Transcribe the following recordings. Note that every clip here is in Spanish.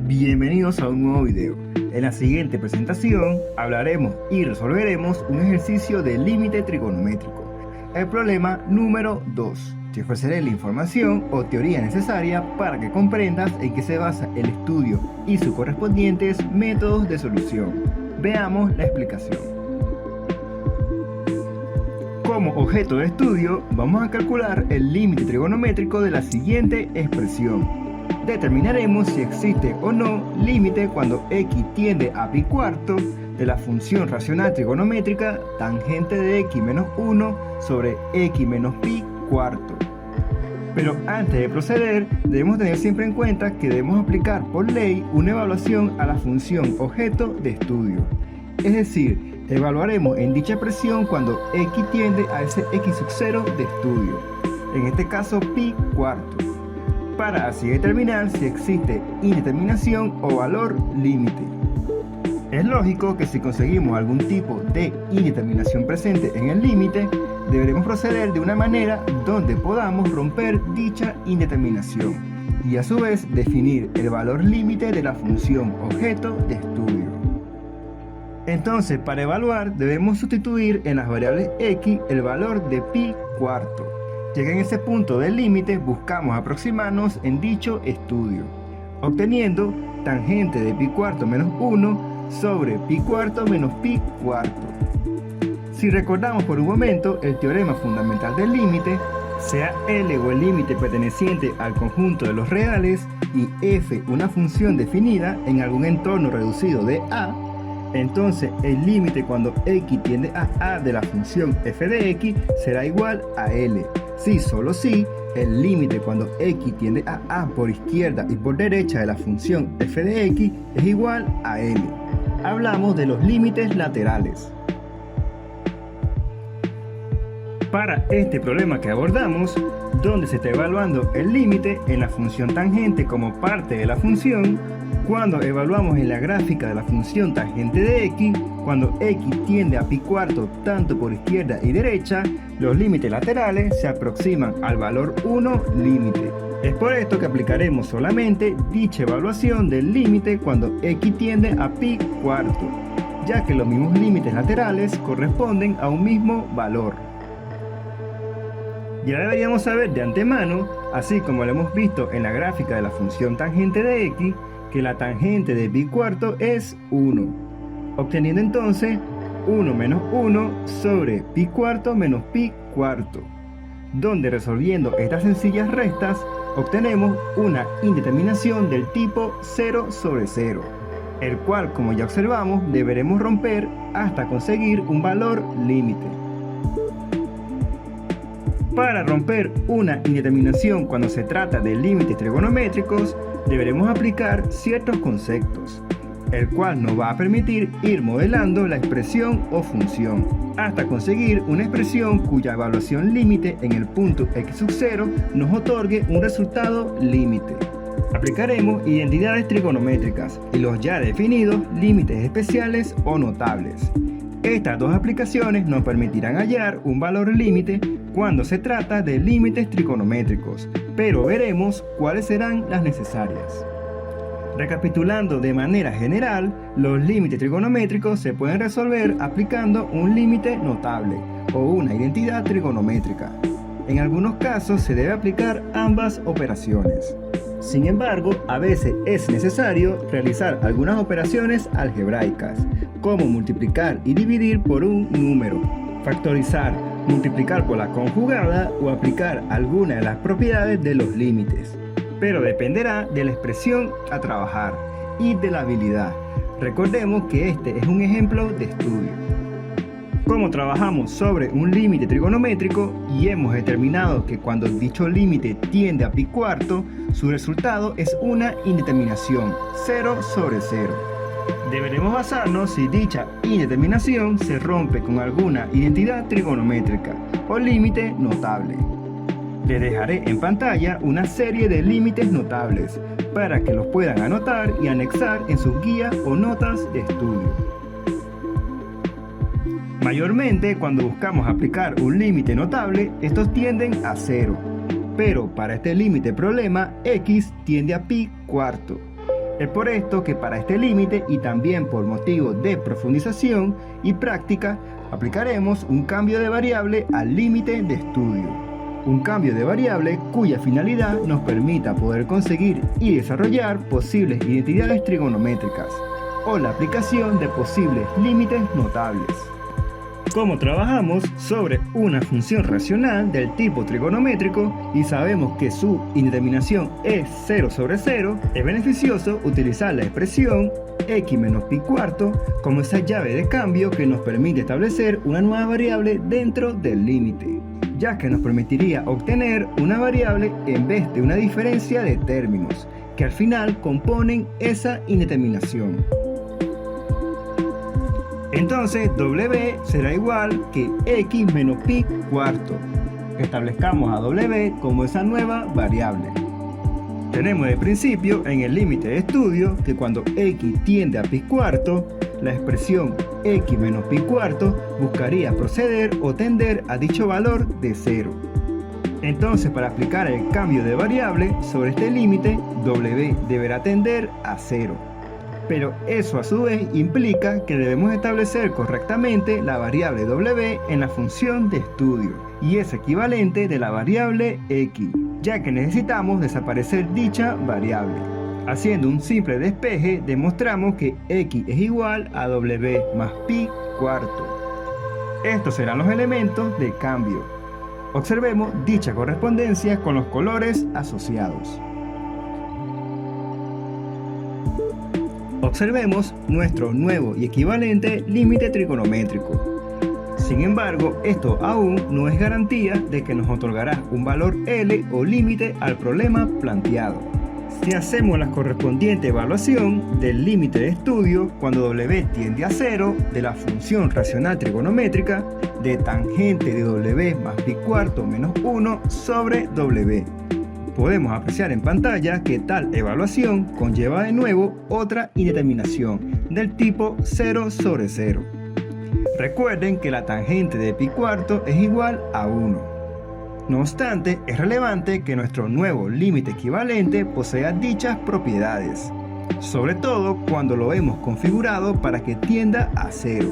Bienvenidos a un nuevo video. En la siguiente presentación hablaremos y resolveremos un ejercicio de límite trigonométrico. El problema número 2. Te ofreceré la información o teoría necesaria para que comprendas en qué se basa el estudio y sus correspondientes métodos de solución. Veamos la explicación. Como objeto de estudio, vamos a calcular el límite trigonométrico de la siguiente expresión. Determinaremos si existe o no límite cuando x tiende a pi cuarto de la función racional trigonométrica tangente de x menos 1 sobre x menos pi cuarto. Pero antes de proceder, debemos tener siempre en cuenta que debemos aplicar por ley una evaluación a la función objeto de estudio. Es decir, evaluaremos en dicha expresión cuando x tiende a ese x sub 0 de estudio, en este caso pi cuarto, para así determinar si existe indeterminación o valor límite. Es lógico que si conseguimos algún tipo de indeterminación presente en el límite, deberemos proceder de una manera donde podamos romper dicha indeterminación y a su vez definir el valor límite de la función objeto de estudio. Entonces, para evaluar debemos sustituir en las variables x el valor de pi cuarto. Ya que en ese punto del límite buscamos aproximarnos en dicho estudio, obteniendo tangente de pi cuarto menos 1 sobre pi cuarto menos pi cuarto. Si recordamos por un momento el teorema fundamental del límite, sea L o el límite perteneciente al conjunto de los reales y f una función definida en algún entorno reducido de A, entonces el límite cuando x tiende a A de la función f de x será igual a L. Si solo si el límite cuando x tiende a A por izquierda y por derecha de la función f de x es igual a L. Hablamos de los límites laterales. Para este problema que abordamos, donde se está evaluando el límite en la función tangente como parte de la función, cuando evaluamos en la gráfica de la función tangente de x, cuando x tiende a pi cuarto tanto por izquierda y derecha, los límites laterales se aproximan al valor 1 límite. Es por esto que aplicaremos solamente dicha evaluación del límite cuando x tiende a pi cuarto, ya que los mismos límites laterales corresponden a un mismo valor. Ya deberíamos saber de antemano, así como lo hemos visto en la gráfica de la función tangente de x, que la tangente de pi cuarto es 1, obteniendo entonces 1 menos 1 sobre pi cuarto menos pi cuarto, donde resolviendo estas sencillas restas obtenemos una indeterminación del tipo 0 sobre 0, el cual, como ya observamos, deberemos romper hasta conseguir un valor límite. Para romper una indeterminación cuando se trata de límites trigonométricos, deberemos aplicar ciertos conceptos, el cual nos va a permitir ir modelando la expresión o función, hasta conseguir una expresión cuya evaluación límite en el punto x sub 0 nos otorgue un resultado límite. Aplicaremos identidades trigonométricas y los ya definidos límites especiales o notables. Estas dos aplicaciones nos permitirán hallar un valor límite cuando se trata de límites trigonométricos, pero veremos cuáles serán las necesarias. Recapitulando de manera general, los límites trigonométricos se pueden resolver aplicando un límite notable o una identidad trigonométrica. En algunos casos se debe aplicar ambas operaciones. Sin embargo, a veces es necesario realizar algunas operaciones algebraicas, como multiplicar y dividir por un número, factorizar, multiplicar por la conjugada o aplicar alguna de las propiedades de los límites, pero dependerá de la expresión a trabajar y de la habilidad. Recordemos que este es un ejemplo de estudio. Como trabajamos sobre un límite trigonométrico y hemos determinado que cuando dicho límite tiende a pi cuarto, su resultado es una indeterminación 0 sobre 0. Deberemos basarnos si dicha indeterminación se rompe con alguna identidad trigonométrica o límite notable. Les dejaré en pantalla una serie de límites notables para que los puedan anotar y anexar en sus guías o notas de estudio. Mayormente, cuando buscamos aplicar un límite notable, estos tienden a 0, pero para este límite problema, x tiende a pi cuarto. Es por esto que para este límite y también por motivo de profundización y práctica, aplicaremos un cambio de variable al límite de estudio. Un cambio de variable cuya finalidad nos permita poder conseguir y desarrollar posibles identidades trigonométricas o la aplicación de posibles límites notables. Como trabajamos sobre una función racional del tipo trigonométrico y sabemos que su indeterminación es 0 sobre 0, es beneficioso utilizar la expresión x menos pi cuarto como esa llave de cambio que nos permite establecer una nueva variable dentro del límite, ya que nos permitiría obtener una variable en vez de una diferencia de términos que al final componen esa indeterminación. Entonces w será igual que x menos pi cuarto. Establezcamos a w como esa nueva variable. Tenemos de principio en el límite de estudio que cuando x tiende a pi cuarto, la expresión x menos pi cuarto buscaría proceder o tender a dicho valor de 0. Entonces, para aplicar el cambio de variable sobre este límite, w deberá tender a 0. Pero eso a su vez implica que debemos establecer correctamente la variable w en la función de estudio y es equivalente de la variable x, ya que necesitamos desaparecer dicha variable. Haciendo un simple despeje demostramos que x es igual a w más pi cuarto. Estos serán los elementos de cambio. Observemos dicha correspondencia con los colores asociados. Observemos nuestro nuevo y equivalente límite trigonométrico. Sin embargo, esto aún no es garantía de que nos otorgará un valor L o límite al problema planteado. Si hacemos la correspondiente evaluación del límite de estudio cuando w tiende a 0 de la función racional trigonométrica de tangente de w más pi cuarto menos 1 sobre w, podemos apreciar en pantalla que tal evaluación conlleva de nuevo otra indeterminación del tipo 0 sobre 0. Recuerden que la tangente de pi cuarto es igual a 1. No obstante, es relevante que nuestro nuevo límite equivalente posea dichas propiedades, sobre todo cuando lo hemos configurado para que tienda a 0,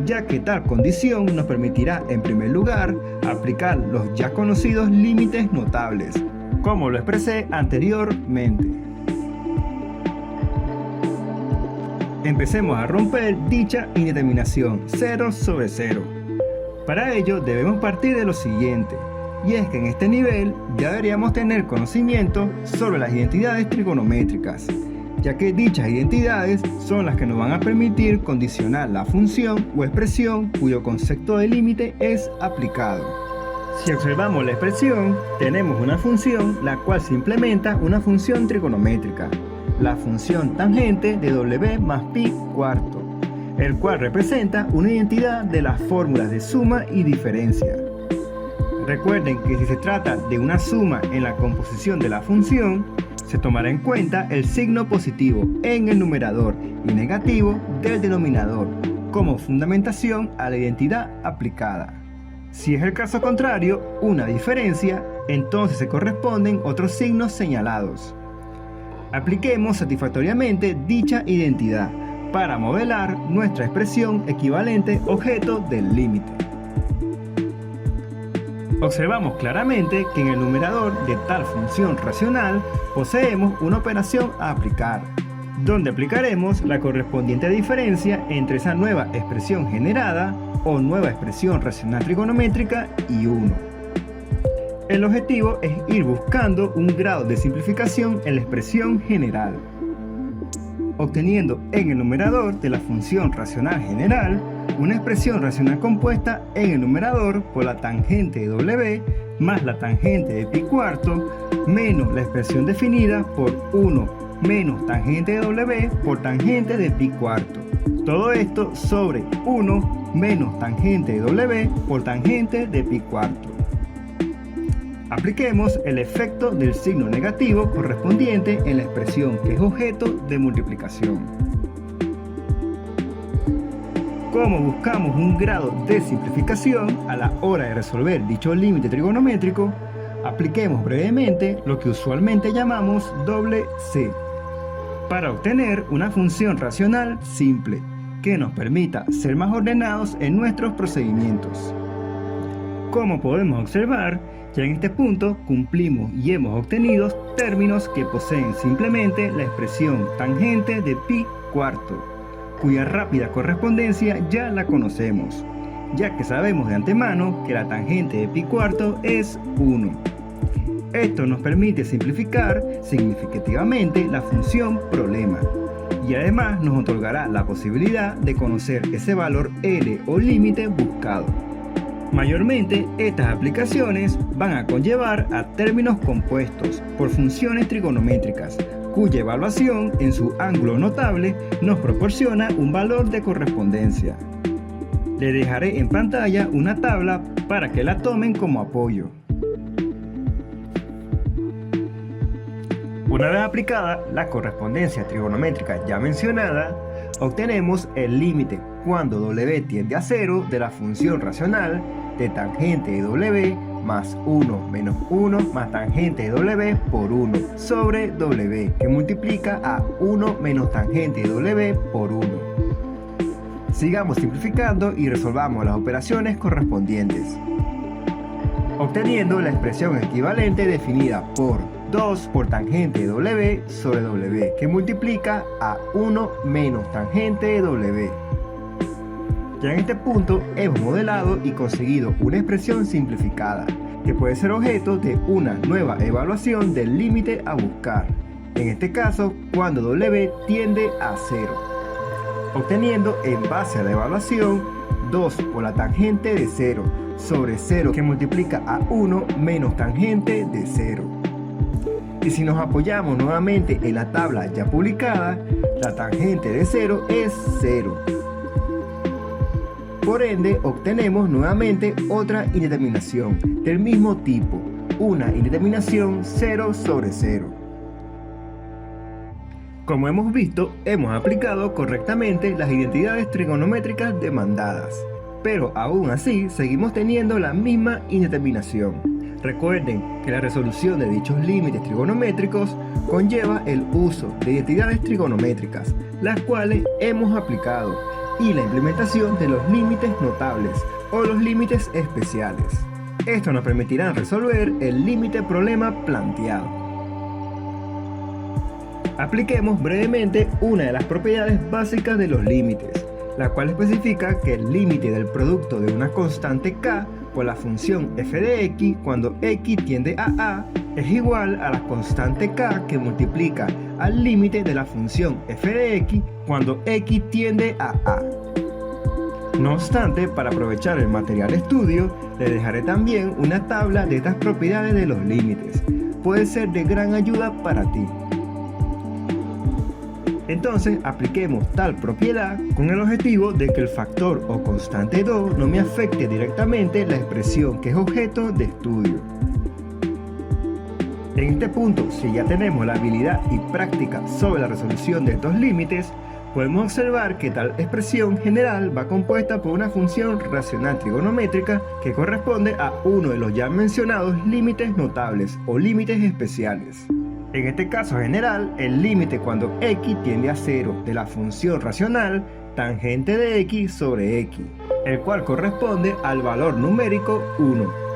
ya que tal condición nos permitirá en primer lugar aplicar los ya conocidos límites notables, como lo expresé anteriormente. Empecemos a romper dicha indeterminación 0 sobre 0. Para ello debemos partir de lo siguiente, y es que en este nivel ya deberíamos tener conocimiento sobre las identidades trigonométricas, ya que dichas identidades son las que nos van a permitir condicionar la función o expresión cuyo concepto de límite es aplicado. Si observamos la expresión, tenemos una función la cual se implementa una función trigonométrica, la función tangente de w más pi cuarto, el cual representa una identidad de las fórmulas de suma y diferencia. Recuerden que si se trata de una suma en la composición de la función, se tomará en cuenta el signo positivo en el numerador y negativo del denominador como fundamentación a la identidad aplicada. Si es el caso contrario, una diferencia, entonces se corresponden otros signos señalados. Apliquemos satisfactoriamente dicha identidad para modelar nuestra expresión equivalente objeto del límite. Observamos claramente que en el numerador de tal función racional poseemos una operación a aplicar, donde aplicaremos la correspondiente diferencia entre esa nueva expresión generada o nueva expresión racional trigonométrica y 1. El objetivo es ir buscando un grado de simplificación en la expresión general, obteniendo en el numerador de la función racional general una expresión racional compuesta en el numerador por la tangente de w más la tangente de pi cuarto menos la expresión definida por 1 menos tangente de w por tangente de pi cuarto. Todo esto sobre 1 menos tangente de w por tangente de pi cuarto. Apliquemos el efecto del signo negativo correspondiente en la expresión que es objeto de multiplicación. Como buscamos un grado de simplificación a la hora de resolver dicho límite trigonométrico, apliquemos brevemente lo que usualmente llamamos doble C. para obtener una función racional simple que nos permita ser más ordenados en nuestros procedimientos. Como podemos observar, ya en este punto cumplimos y hemos obtenido términos que poseen simplemente la expresión tangente de pi cuarto, cuya rápida correspondencia ya la conocemos, ya que sabemos de antemano que la tangente de pi cuarto es 1. Esto nos permite simplificar significativamente la función problema y además nos otorgará la posibilidad de conocer ese valor L o límite buscado. Mayormente, estas aplicaciones van a conllevar a términos compuestos por funciones trigonométricas, cuya evaluación en su ángulo notable nos proporciona un valor de correspondencia. Le dejaré en pantalla una tabla para que la tomen como apoyo. Una vez aplicada la correspondencia trigonométrica ya mencionada, obtenemos el límite cuando w tiende a 0 de la función racional de tangente de w más 1 menos 1 más tangente de w por 1 sobre w, que multiplica a 1 menos tangente de w por 1. Sigamos simplificando y resolvamos las operaciones correspondientes, obteniendo la expresión equivalente definida por 2 por tangente de w sobre w, que multiplica a 1 menos tangente de w. Ya en este punto hemos modelado y conseguido una expresión simplificada, que puede ser objeto de una nueva evaluación del límite a buscar, en este caso cuando w tiende a 0, obteniendo en base a la evaluación 2 por la tangente de 0 sobre 0, que multiplica a 1 menos tangente de 0. Y si nos apoyamos nuevamente en la tabla ya publicada, la tangente de 0 es 0. Por ende, obtenemos nuevamente otra indeterminación del mismo tipo, una indeterminación 0 sobre 0. Como hemos visto, hemos aplicado correctamente las identidades trigonométricas demandadas, pero aún así seguimos teniendo la misma indeterminación. Recuerden que la resolución de dichos límites trigonométricos conlleva el uso de identidades trigonométricas, las cuales hemos aplicado, y la implementación de los límites notables o los límites especiales. Esto nos permitirá resolver el límite problema planteado. Apliquemos brevemente una de las propiedades básicas de los límites, la cual especifica que el límite del producto de una constante k por la función f de x cuando x tiende a a es igual a la constante k que multiplica al límite de la función f de x cuando x tiende a a. No obstante, para aprovechar el material de estudio, le dejaré también una tabla de estas propiedades de los límites. Puede ser de gran ayuda para ti. Entonces, apliquemos tal propiedad con el objetivo de que el factor o constante 2 no me afecte directamente la expresión que es objeto de estudio. En este punto, si ya tenemos la habilidad y práctica sobre la resolución de estos límites, podemos observar que tal expresión general va compuesta por una función racional trigonométrica que corresponde a uno de los ya mencionados límites notables o límites especiales. En este caso general, el límite cuando x tiende a 0 de la función racional tangente de x sobre x, el cual corresponde al valor numérico 1.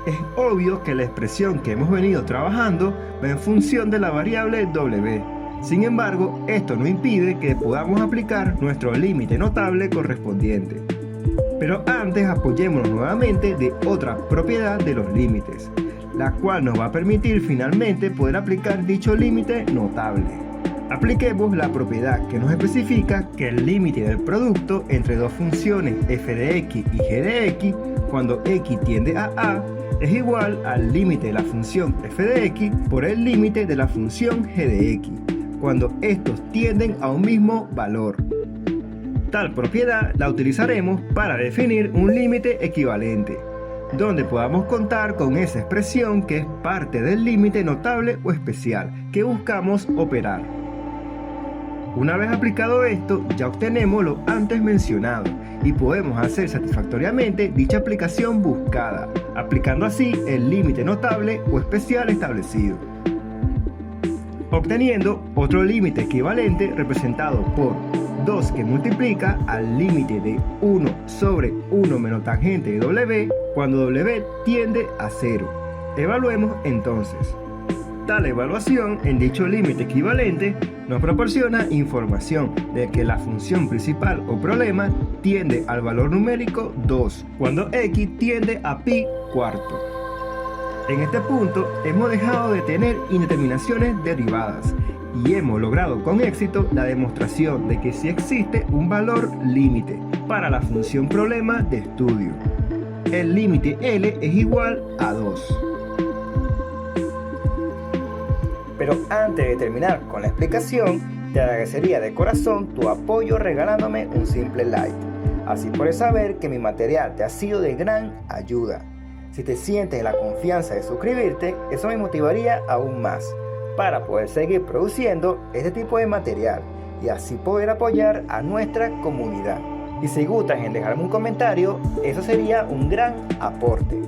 Es obvio que la expresión que hemos venido trabajando va en función de la variable w. Sin embargo, esto no impide que podamos aplicar nuestro límite notable correspondiente. Pero antes apoyémonos nuevamente de otra propiedad de los límites, la cual nos va a permitir finalmente poder aplicar dicho límite notable. Apliquemos la propiedad que nos especifica que el límite del producto entre dos funciones f de x y g de x cuando x tiende a a es igual al límite de la función f de x por el límite de la función g de x cuando estos tienden a un mismo valor. Tal propiedad la utilizaremos para definir un límite equivalente, donde podamos contar con esa expresión que es parte del límite notable o especial que buscamos operar. Una vez aplicado esto, ya obtenemos lo antes mencionado y podemos hacer satisfactoriamente dicha aplicación buscada, aplicando así el límite notable o especial establecido. obteniendo otro límite equivalente representado por 2 que multiplica al límite de 1 sobre 1 menos tangente de W cuando W tiende a 0. Evaluemos entonces. Tal evaluación en dicho límite equivalente nos proporciona información de que la función principal o problema tiende al valor numérico 2 cuando x tiende a pi cuarto. En este punto hemos dejado de tener indeterminaciones derivadas y hemos logrado con éxito la demostración de que sí existe un valor límite para la función problema de estudio. El límite L es igual a 2. Pero antes de terminar con la explicación, te agradecería de corazón tu apoyo regalándome un simple like. Así puedes saber que mi material te ha sido de gran ayuda. Si te sientes en la confianza de suscribirte, eso me motivaría aún más para poder seguir produciendo este tipo de material y así poder apoyar a nuestra comunidad. Y si gustas en dejarme un comentario, eso sería un gran aporte.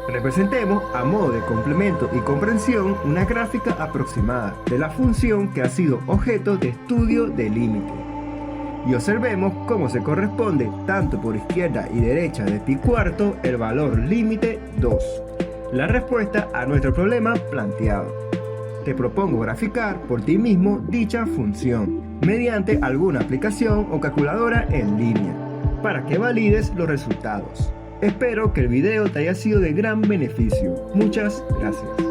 Representemos a modo de complemento y comprensión una gráfica aproximada de la función que ha sido objeto de estudio del límite. Y observemos cómo se corresponde tanto por izquierda y derecha de pi cuarto el valor límite 2, la respuesta a nuestro problema planteado. Te propongo graficar por ti mismo dicha función mediante alguna aplicación o calculadora en línea para que valides los resultados. Espero que el video te haya sido de gran beneficio. Muchas gracias.